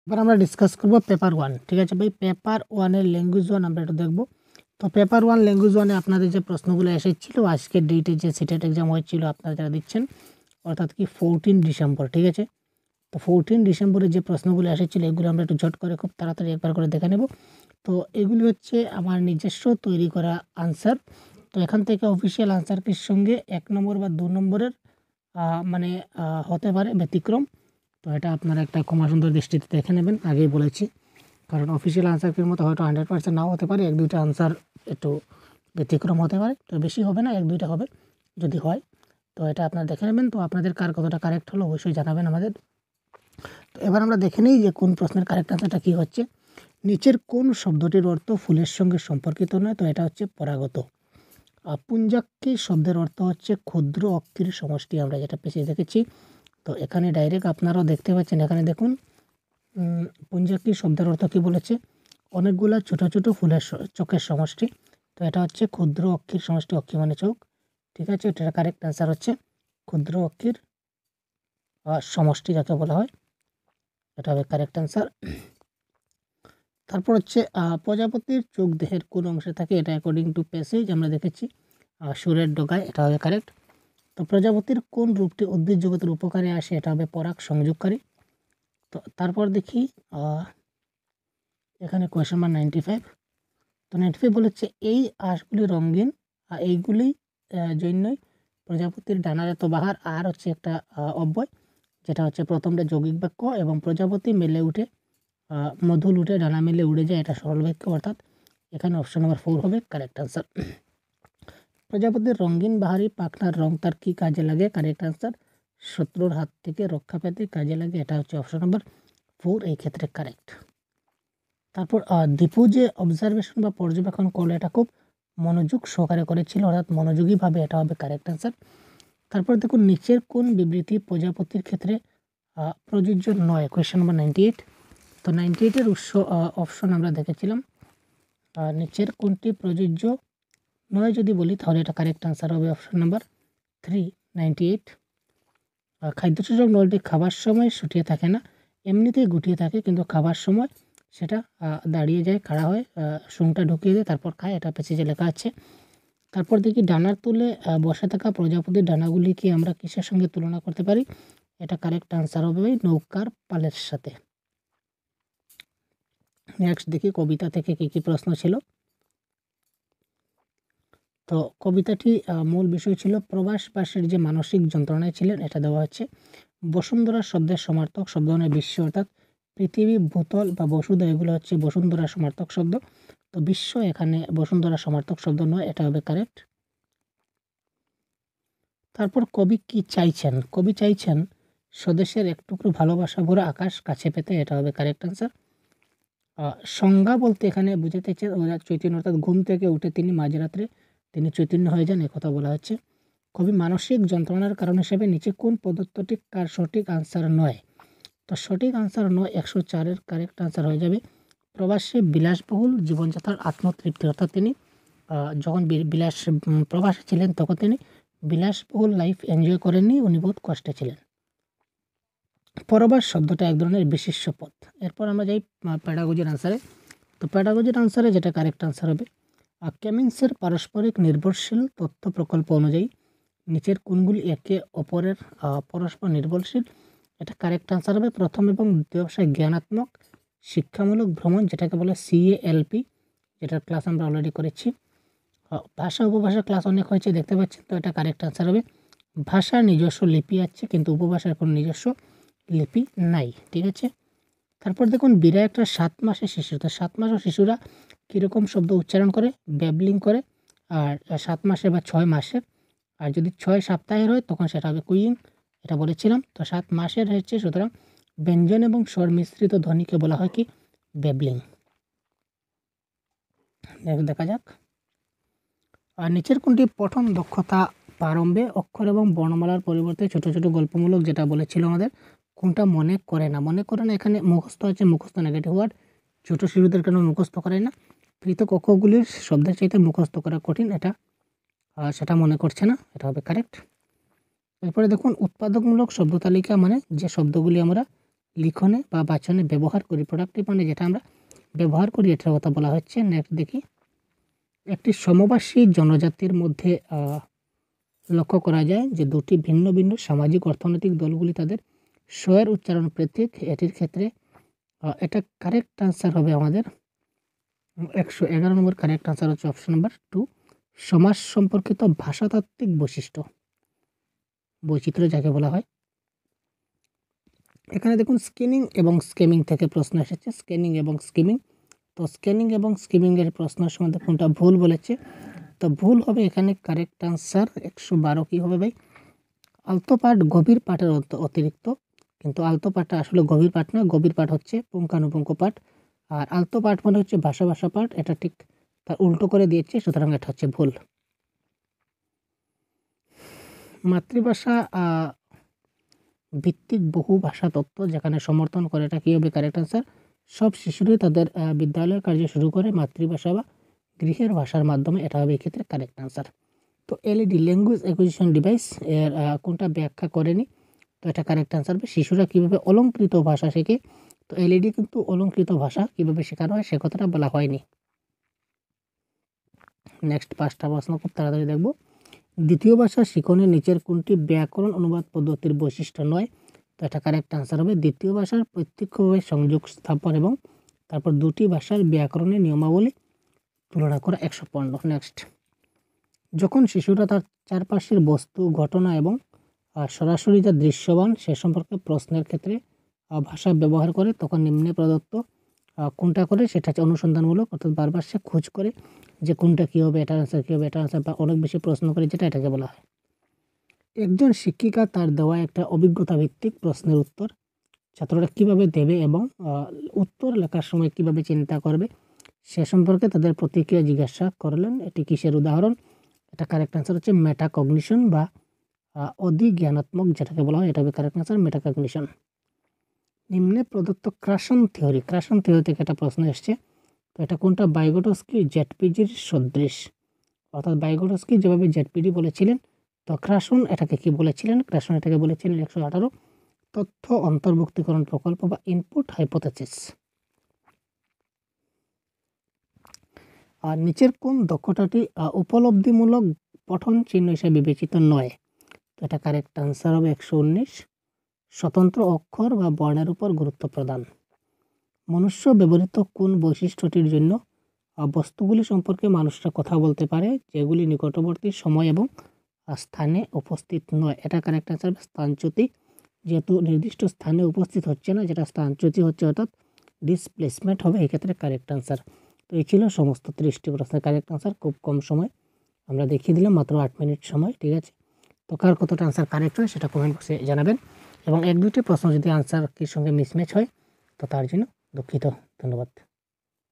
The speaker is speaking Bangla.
এবার আমরা ডিসকাস করব পেপার 1। ঠিক আছে ভাই, পেপার 1-এর ল্যাঙ্গুয়েজ 1 আমরা একটু দেখব। তো পেপার 1 ল্যাঙ্গুয়েজ 1-এ আপনাদের যে প্রশ্নগুলো এসেছিল আজকের ডেটে যে সিটেট এক্সাম হয়েছিল আপনারা যারা দিচ্ছেন, অর্থাৎ কি 14 ডিসেম্বর। ঠিক আছে, তো 14 ডিসেম্বরে যে প্রশ্নগুলো এসেছিল এগুলো আমরা একটু ঝট করে খুব তাড়াতাড়ি একবার করে দেখে নেব। তো এগুলি হচ্ছে আমার নিজস্ব তৈরি করা আনসার। তো এখান থেকে অফিসিয়াল আনসারটির সঙ্গে 1 নম্বর বা 2 নম্বরের মানে হতে পারে ব্যতিক্রম। তো এটা আপনারা একটা ক্ষমা সুন্দর দৃষ্টিতে দেখে নেবেন, আগেই বলেছি, কারণ অফিসিয়াল আনসারটির মতো হয়তো 100% নাও হতে পারে, 1-2টা আনসার একটু ব্যতিক্রম হতে পারে, তো বেশি হবে না, 1-2টা হবে যদি হয়। তো এটা আপনারা দেখে নেবেন। তো আপনাদের কার কতটা কারেক্ট হলো অবশ্যই জানাবেন আমাদের। তো এবার আমরা দেখে নিই যে কোন প্রশ্নের কারেক্ট আনসারটা কী হচ্ছে। নিচের কোন শব্দটির অর্থ ফুলের সঙ্গে সম্পর্কিত নয়? তো এটা হচ্ছে পরাগত। পুঞ্জাক্ষী শব্দের অর্থ হচ্ছে ক্ষুদ্র অক্ষির সমষ্টি, আমরা যেটা পেছিয়ে দেখেছি। তো এখানে ডাইরেক্ট আপনারাও দেখতে পাচ্ছেন, এখানে দেখুন পুঞ্জাক্ষী শব্দের অর্থ কী বলেছে, অনেকগুলা ছোট ছোট ফুলের চোখের সমষ্টি। তো এটা হচ্ছে ক্ষুদ্র অক্ষির সমষ্টি, অক্ষি মানে চোখ। ঠিক আছে, এটার কারেক্ট অ্যান্সার হচ্ছে ক্ষুদ্র অক্ষির সমষ্টি যাকে বলা হয়, এটা হবে কারেক্ট অ্যান্সার। তারপর হচ্ছে প্রজাপতির চোখ দেহের কোন অংশে থাকে? এটা অ্যাকর্ডিং টু প্যাসেজ আমরা দেখেছি সুরের ডগায়, এটা হবে কারেক্ট। তো প্রজাপতির কোন রূপটি উদ্ভিদ জগতের উপকারে আসে? এটা হবে পরাগ সংযোগকারী। তো তারপর দেখি এখানে কোয়েশ্চেন নাম্বার 95। তো 95 বলেছে এই আঁশগুলি রঙিন, এইগুলি জন্যই প্রজাপতির ডানার এত বাহার। আর হচ্ছে একটা অব্যয়, যেটা হচ্ছে প্রথমটা যৌগিক বাক্য, এবং প্রজাপতি মেলে উঠে মধু লুটে ডানা মেলে উড়ে যায়, এটা সরল বাক্য, অর্থাৎ এখানে অপশন নাম্বার 4 হবে কারেক্ট আনসার। প্রজাপতির রঙিন বাহারি পাখনার রং তার কী কাজে লাগে? কারেক্ট আনসার শত্রুর হাত থেকে রক্ষা পেতে কাজে লাগে, এটা হচ্ছে অপশন নাম্বার 4 এই ক্ষেত্রে কারেক্ট। তারপর দীপু যে অবজারভেশন বা পর্যবেক্ষণ করলো এটা খুব মনোযোগ সহকারে করেছিল, অর্থাৎ মনোযোগীভাবে, এটা হবে কারেক্ট অ্যান্সার। তারপর দেখুন নিচের কোন বিবৃতি প্রজাপতির ক্ষেত্রে প্রযোজ্য নয়? Question number 98। তো 98-এর অপশন আমরা দেখেছিলাম, নিচের কোনটি প্রযোজ্য নয় যদি বলি তাহলে এটা কারেক্ট অ্যান্সার হবে অপশন নাম্বার 3, 98। খাদ্যসূচক নলটি খাবার সময় শুটিয়ে থাকে না, এমনিতেই গুটিয়ে থাকে, কিন্তু খাবার সময় সেটা দাঁড়িয়ে যায়, খাড়া হয়, শুংটা ঢুকিয়ে দেয়, তারপর খায়, এটা পেছিয়ে লেখা আছে। তারপর দেখি ডানার তুলে বসে থাকা প্রজাপতির ডানাগুলিকে আমরা কিসের সঙ্গে তুলনা করতে পারি? এটা কারেক্ট আনসার হবে নৌকার পালের সাথে। নেক্সট দেখি কবিতা থেকে কী কী প্রশ্ন ছিল। তো কবিতাটি মূল বিষয় ছিল প্রবাসবাসীর যে মানসিক যন্ত্রণায় ছিলেন, এটা দেওয়া হচ্ছে। বসুন্ধরা শব্দের সমার্থক শব্দ মানে বিশ্ব, অর্থাৎ পৃথিবী, ভূতল বা বসুধা, এগুলো হচ্ছে বসুন্ধরা সমার্থক শব্দ। তো বিশ্ব এখানে বসুন্ধরা সমার্থক শব্দ নয়, এটা হবে কারেক্ট। তারপর কবি কি চাইছেন? কবি চাইছেন স্বদেশের একটুকরো ভালোবাসা ভরা আকাশ কাছে পেতে, এটা হবে কারেক্ট আনসার। সংজ্ঞা বলতে এখানে বুঝাতে চাই চৈতন্য, অর্থাৎ ঘুম থেকে উঠে তিনি মাঝরাত্রে তিনি চৈতন্য হয়ে যান, একথা বলা হচ্ছে। কবি মানসিক যন্ত্রণার কারণ হিসেবে নিচে কোন পদার্থটি কার সঠিক আনসার নয়? তো সঠিক আনসার নয় 104-এর কারেক্ট আনসার হয়ে যাবে প্রবাসে বিলাসবহুল জীবনযাত্রার আত্মতৃপ্তি, অর্থাৎ তিনি যখন প্রবাসে ছিলেন তখন তিনি বিলাসবহুল লাইফ এনজয় করেননি, উনি বহুত কষ্টে ছিলেন। পরবাস শব্দটা এক ধরনের বিশেষ্য পদ। এরপর আমরা যাই প্যাডাগজির আনসারে। তো প্যাডাগজির আনসারে যেটা কারেক্ট আনসার হবে কেমিন্সের পারস্পরিক নির্ভরশীল তথ্য প্রকল্প অনুযায়ী নিচের কোনগুলি একে অপরের পরস্পর নির্ভরশীল? এটা কারেক্ট আনসার হবে প্রথম এবং দ্বিতীয় ভাষায় জ্ঞানাত্মক শিক্ষামূলক ভ্রমণ, যেটাকে বলে CALP, যেটার ক্লাস আমরা অলরেডি করেছি। ভাষা উপভাষা ক্লাস অনেক হয়েছে দেখতে পাচ্ছেন, তো এটা কারেক্ট আনসার হবে ভাষার নিজস্ব লিপি আছে কিন্তু উপভাষার কোনো নিজস্ব লিপি নাই। ঠিক আছে, তারপর দেখুন বিড়া একটা 7 মাসের শিশু। তো 7 মাসের শিশুরা কীরকম শব্দ উচ্চারণ করে? ব্যাবলিং করে। আর 7 মাসের বা 6 মাসের, আর যদি 6 সপ্তাহের হয় তখন সেটা হবে কুইং, এটা বলেছিলাম। তো 7 মাসের হচ্ছে, সুতরাং ব্যঞ্জন এবং স্বর মিশ্রিত ধ্বনিকে বলা হয় কি? ব্যাবলিং। দেখা যাক আর নিচের কোনটি পঠন দক্ষতা প্রারম্ভে অক্ষর এবং বর্ণমালার পরিবর্তে ছোট ছোট গল্পমূলক, যেটা বলেছিল আমাদের, কোনটা মনে করে না? মনে করে না এখানে মুখস্থ আছে, মুখস্থ নেগেটিভ ওয়ার্ড, ছোটো শিশুদের কেন মুখস্থ করায় না? পৃথক অক্ষরগুলির শব্দের চাইতে মুখস্থ করা কঠিন, এটা সেটা মনে করছে না, এটা হবে কারেক্ট। এরপরে দেখুন উৎপাদকমূলক শব্দ তালিকা মানে যে শব্দগুলি আমরা লিখনে বা বাচনে ব্যবহার করি। প্রোডাক্টিভ মানে যেটা আমরা ব্যবহার করি, এটার কথা বলা হচ্ছে। নেক্সট দেখি, একটি সমবাসী জনজাতির মধ্যে লক্ষ্য করা যায় যে দুটি ভিন্ন ভিন্ন সামাজিক অর্থনৈতিক দলগুলি তাদের স্বয়ের উচ্চারণ পৃথক। এটির ক্ষেত্রে এটা কারেক্ট আনসার হবে আমাদের 111 নম্বর কারেক্ট আনসার হচ্ছে অপশন নাম্বার 2, সমাজ সম্পর্কিত ভাষাতাত্ত্বিক বৈচিত্র্য যাকে বলা হয়। এখানে দেখুন স্কিনিং এবং স্কিমিং থেকে প্রশ্ন এসেছে, স্ক্যানিং এবং স্কিমিং। তো স্ক্যানিং এবং স্কিমিংয়ের প্রশ্নের সম্বন্ধে কোনটা ভুল বলেছে, তো ভুল হবে এখানে কারেক্ট আনসার 112 কী হবে ভাই, আলতো পাঠ গভীর পাঠের অতিরিক্ত, কিন্তু আলতো পাঠটা আসলে গভীর পাঠ না, গভীর পাঠ হচ্ছে পুঙ্খানুপুঙ্খ পাঠ, আর আলতো পাঠ মানে হচ্ছে ভাষা পাঠ, এটা ঠিক তার উল্টো করে দিয়েছে, সুতরাং এটা হচ্ছে ভুল। মাতৃভাষা ভিত্তিক বহু ভাষা তত্ত্ব যেখানে সমর্থন করে, এটা কী হবে কারেক্ট আনসার, সব শিশুরাই তাদের বিদ্যালয়ের কার্য শুরু করে মাতৃভাষা বা গৃহের ভাষার মাধ্যমে, এটা হবে এক্ষেত্রে কারেক্ট আনসার। তো এলইডি ল্যাঙ্গুয়েজ অ্যাকুইজিশন ডিভাইস এর কোনটা ব্যাখ্যা করেনি, তো এটা কারেক্ট আনসার হবে শিশুরা কীভাবে অলংকৃত ভাষা শেখে। তো এলইডি কিন্তু অলংকৃত ভাষা কীভাবে শেখানো হয় সে কথাটা বলা হয়নি। নেক্সট 5টা প্রশ্ন খুব তাড়াতাড়ি দেখব। দ্বিতীয় ভাষা শিখনের নিচের কোনটি ব্যাকরণ অনুবাদ পদ্ধতির বৈশিষ্ট্য নয়, তো এটা কারেক্ট আনসার হবে দ্বিতীয় ভাষার প্রত্যক্ষভাবে সংযোগ স্থাপন এবং তারপর দুটি ভাষার ব্যাকরণের নিয়মাবলী তুলনা করা 115। নেক্সট, যখন শিশুরা তার চারপাশের বস্তু, ঘটনা এবং সরাসরি যা দৃশ্যমান সে সম্পর্কে প্রশ্নের ক্ষেত্রে ভাষা ব্যবহার করে, তখন নিম্নে প্রদত্ত কোনটা করে, সেটা হচ্ছে অনুসন্ধানমূলক, অর্থাৎ বারবার সে খোঁজ করে যে কোনটা কী হবে, এটার আনসার কী হবে, এটার আনসার, বা অনেক বেশি প্রশ্ন করে, যেটা এটাকে বলা হয়। একজন শিক্ষিকা তার দেওয়া একটা অভিজ্ঞতা ভিত্তিক প্রশ্নের উত্তর ছাত্ররা কীভাবে দেবে এবং উত্তর লেখার সময় কীভাবে চিন্তা করবে সে সম্পর্কে তাদের প্রতিক্রিয়া জিজ্ঞাসা করলেন। এটি কিসের উদাহরণ, এটা কারেক্ট আনসার হচ্ছে মেটাকগনিশন বা অধিজ্ঞানাত্মক যেটাকে বলা হয়, এটা হবে কারেক্ট আনসার মেটাকগনিশন। নিম্নে প্রদত্ত ক্রাসন থিওরি থেকে একটা প্রশ্ন এসছে, তো এটা কোনটা ভাইগোটস্কি জেডপিজির সদৃশ, অর্থাৎ ভাইগোটস্কি যেভাবে জেডপিডি বলেছিলেন, তো ক্রাসন এটাকে কি বলেছিলেন, ক্রাসন এটাকে বলেছিলেন 118 তথ্য অন্তর্ভুক্তিকরণ প্রকল্প বা ইনপুট হাইপোথেসিস। আর নিচের কোন দক্ষতাটি উপলব্ধিমূলক পঠন চিহ্ন হিসেবে বিবেচিত নয়, তো এটা কারেক্ট আনসার হবে 119 স্বতন্ত্র অক্ষর বা বর্ণের উপর গুরুত্ব প্রদান। মনুষ্য ব্যবহৃত কোন বৈশিষ্ট্যটির জন্য বস্তুগুলি সম্পর্কে মানুষরা কথা বলতে পারে যেগুলি নিকটবর্তী সময় এবং স্থানে উপস্থিত নয়, এটা কারেক্ট আনসার স্থানচ্যুতি, যেহেতু নির্দিষ্ট স্থানে উপস্থিত হচ্ছে না, যেটা স্থানচ্যুতি হচ্ছে, অর্থাৎ ডিসপ্লেসমেন্ট হবে এক্ষেত্রে কারেক্ট আনসার। তো এই ছিল সমস্ত 30টি প্রশ্নের কারেক্ট আনসার, খুব কম সময় আমরা দেখিয়ে দিলাম, মাত্র 8 মিনিট সময়, ঠিক আছে। তো কার কতটা আনসার কারেক্ট হয় সেটা কমেন্ট বক্সে জানাবেন, এবং 1-2টি প্রশ্ন যদি আনসার কি সঙ্গে মিসম্যাচ হয় তো তার জন্য দুঃখিত। ধন্যবাদ।